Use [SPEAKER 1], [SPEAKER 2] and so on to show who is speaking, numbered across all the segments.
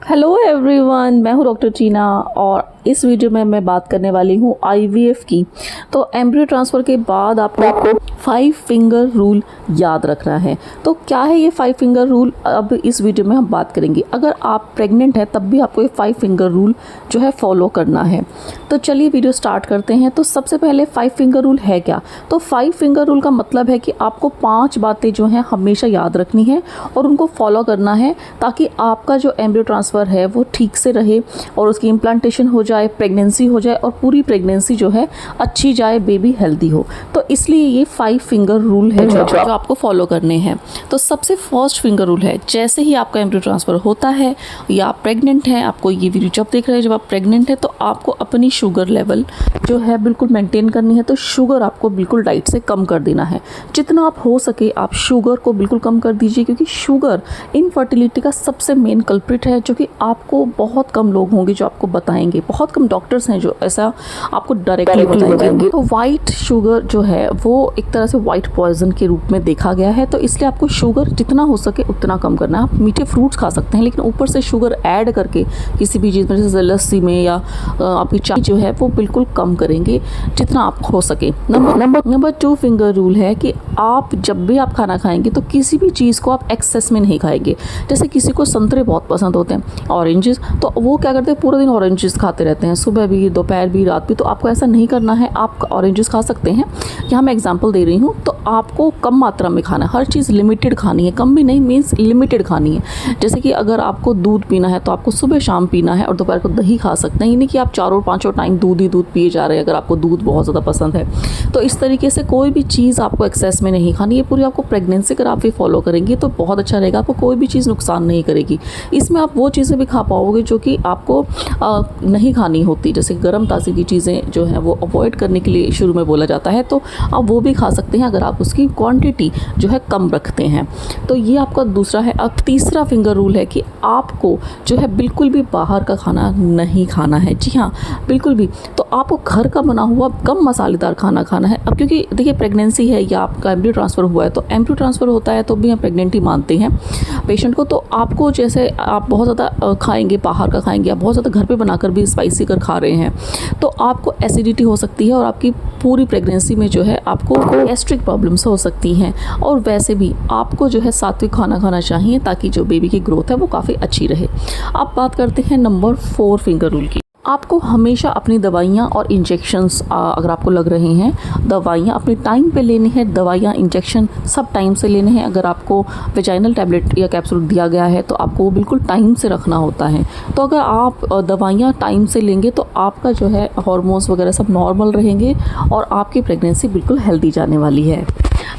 [SPEAKER 1] Hello everyone, मैं हूँ doctor टीना और इस वीडियो में मैं बात करने वाली हूँ आईवीएफ की। तो एम्ब्रियो ट्रांसफ़र के बाद आपको 5 फिंगर रूल याद रखना है। तो क्या है ये 5 फिंगर रूल, अब इस वीडियो में हम बात करेंगे। अगर आप प्रेग्नेंट हैं तब भी आपको ये 5 फिंगर रूल जो है फॉलो करना है। तो चलिए वीडियो स्टार्ट करते हैं। तो सबसे पहले 5 फिंगर रूल है क्या? तो 5 फिंगर रूल का मतलब है कि आपको 5 बातें जो हैं हमेशा याद रखनी है और उनको फॉलो करना है ताकि आपका जो एम्ब्रियो ट्रांसफ़र है वो ठीक से रहे और उसकी इम्प्लांटेशन हो जाए, प्रेगनेंसी हो जाए और पूरी प्रेगनेंसी जो है अच्छी जाए, बेबी हेल्दी हो। तो इसलिए ये 5 फिंगर रूल है जो आपको फॉलो करने हैं। तो सबसे फर्स्ट फिंगर रूल है, जैसे ही आपका एम्ब्रियो ट्रांसफ़र होता है या आप प्रेग्नेंट हैं, आपको ये वीडियो जब देख रहे हैं जब आप प्रेग्नेंट हैं, तो आपको अपनी शुगर लेवल जो है बिल्कुल मेंटेन करनी है। तो शुगर आपको बिल्कुल डाइट से कम कर देना है। जितना आप हो सके आप शुगर को बिल्कुल कम कर दीजिए, क्योंकि शुगर इनफर्टिलिटी का सबसे मेन कल्प्रिट है, जो कि आपको बहुत कम लोग होंगे जो आपको बताएंगे। बहुत कम डॉक्टर्स हैं जो ऐसा आपको डायरेक्टली बताएंगे। तो वाइट शुगर जो है वो एक तरह से वाइट पॉइजन के रूप में देखा गया है। तो इसलिए आपको शुगर जितना हो सके उतना कम करना है। आप मीठे फ्रूट्स खा सकते हैं, लेकिन ऊपर से शुगर ऐड करके किसी भी चीज़ में, जैसे लस्सी में या आपकी चाय जो है वो बिल्कुल कम करेंगे जितना आप हो सके। नंबर 2 फिंगर रूल है कि आप जब भी आप खाना खाएंगे तो किसी भी चीज़ को आप एक्सेस में नहीं खाएंगे। जैसे किसी को संतरे बहुत पसंद होते हैं, ऑरेंजेस, तो वो क्या करते हैं पूरा दिन ऑरेंजेस खाते रहते हैं, सुबह भी, दोपहर भी, रात भी। तो आपको ऐसा नहीं करना है। आप ऑरेंजेस खा सकते हैं, यहाँ मैं एग्जांपल दे रही हूँ। तो आपको कम मात्रा में खाना है, हर चीज़ लिमिटेड खानी है। कम भी नहीं, मीन्स लिमिटेड खानी है। जैसे कि अगर आपको दूध पीना है तो आपको सुबह शाम पीना है और दोपहर को दही खा सकते हैं। ये नहीं कि आप 4-5 टाइम दूध ही दूध पिए जा रहे हैं अगर आपको दूध बहुत ज़्यादा पसंद है। तो इस तरीके से कोई भी चीज़ आपको एक्सेस में नहीं खानी है। पूरी आपको प्रेगनेंसी अगर आप ये फॉलो करेंगे तो बहुत अच्छा रहेगा। आपको कोई भी चीज़ नुकसान नहीं करेगी। इसमें आप वो चीज़ें भी खा पाओगे जो कि आपको नहीं खानी होती, जैसे गर्म ताज़ी की चीज़ें जो हैं वो अवॉइड करने के लिए शुरू में बोला जाता है। तो आप वो भी खा सकते हैं अगर आप उसकी क्वांटिटी जो है कम रखते हैं। तो ये आपका दूसरा है। अब तीसरा फिंगर रूल है कि आपको जो है बिल्कुल भी बाहर का खाना नहीं खाना है। जी हाँ, बिल्कुल भी। तो आपको घर का बना हुआ कम मसालेदार खाना खाना है। अब क्योंकि देखिए प्रेगनेंसी है या आपका एम्ब्रियो ट्रांसफ़र हुआ है, तो एम्ब्रियो ट्रांसफ़र होता है तो भी हम प्रेगनेंट ही मानते हैं पेशेंट को। तो आपको जैसे आप बहुत ज़्यादा खाएंगे, बाहर का खाएंगे, आप बहुत ज़्यादा घर पे बनाकर भी स्पाइसी कर खा रहे हैं, तो आपको एसिडिटी हो सकती है और आपकी पूरी प्रेगनेंसी में जो है आपको गैस्ट्रिक प्रॉब्लम्स हो सकती हैं। और वैसे भी आपको जो है सात्विक खाना खाना चाहिए ताकि जो बेबी की ग्रोथ है वो काफ़ी अच्छी रहे। अब बात करते हैं नंबर 4 फिंगर रूल की। आपको हमेशा अपनी दवाइयाँ और इंजेक्शंस, अगर आपको लग रहे हैं, दवाइयाँ अपने टाइम पे लेनी है। दवाइयाँ, इंजेक्शन सब टाइम से लेने हैं। अगर आपको वेजाइनल टैबलेट या कैप्सूल दिया गया है तो आपको वो बिल्कुल टाइम से रखना होता है। तो अगर आप दवाइयाँ टाइम से लेंगे तो आपका जो है हार्मोन्स वगैरह सब नॉर्मल रहेंगे और आपकी प्रेगनेंसी बिल्कुल हेल्दी जाने वाली है।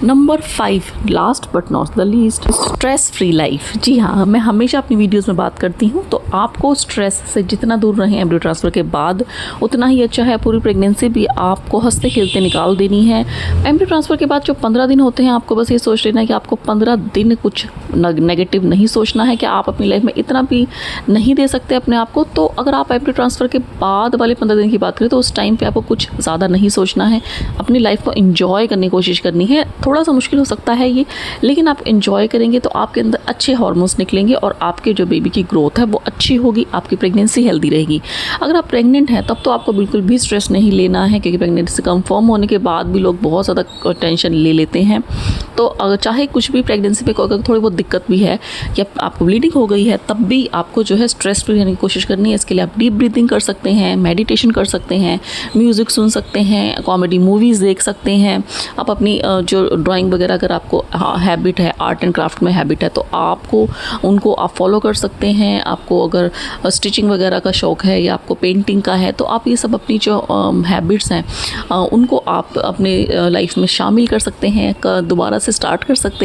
[SPEAKER 1] Number 5, last but not the least, stress free life. जी हाँ, मैं हमेशा अपनी वीडियोस में बात करती हूँ। तो आपको स्ट्रेस से जितना दूर रहें एम्ब्रियो ट्रांसफ़र के बाद उतना ही अच्छा है। पूरी प्रेगनेंसी भी आपको हंसते खेलते निकाल देनी है। एम्ब्रियो ट्रांसफ़र के बाद जो 15 दिन होते हैं, आपको बस ये सोच लेना है कि आपको 15 दिन कुछ नेगेटिव नहीं सोचना है कि आप अपनी लाइफ में इतना भी नहीं दे सकते अपने आप को। तो अगर आप एम्ब्रियो ट्रांसफ़र के बाद वाले 15 दिन की बात करें तो उस टाइम पे आपको कुछ ज़्यादा नहीं सोचना है। अपनी लाइफ को एंजॉय करने की कोशिश करनी है। थोड़ा सा मुश्किल हो सकता है ये, लेकिन आप एंजॉय करेंगे तो आपके अंदर अच्छे हार्मोन्स निकलेंगे और आपके जो बेबी की ग्रोथ है वो अच्छी होगी, आपकी प्रेगनेंसी हेल्दी रहेगी। अगर आप प्रेग्नेंट हैं तब तो आपको बिल्कुल भी स्ट्रेस नहीं लेना है, क्योंकि प्रेगनेंसी कंफर्म होने के बाद भी लोग बहुत ज़्यादा टेंशन ले लेते हैं। तो अगर चाहे कुछ भी प्रेगनेंसी में अगर थोड़ी बहुत दिक्कत भी है या आपको ब्लीडिंग हो गई है, तब भी आपको जो है स्ट्रेस फ्री रहने की कोशिश करनी है। इसके लिए आप डीप ब्रीथिंग कर सकते हैं, मेडिटेशन कर सकते हैं, म्यूज़िक सुन सकते हैं, कॉमेडी मूवीज़ देख सकते हैं। आप अपनी जो ड्राइंग वगैरह अगर आपको हैबिट है, आर्ट एंड क्राफ्ट में हैबिट है, तो आपको उनको आप फॉलो कर सकते हैं। आपको अगर स्टिचिंग वगैरह का शौक़ है या आपको पेंटिंग का है, तो आप ये सब अपनी जो हैबिट्स हैं उनको आप अपने लाइफ में शामिल कर सकते हैं, दोबारा से स्टार्ट कर सकते हैं।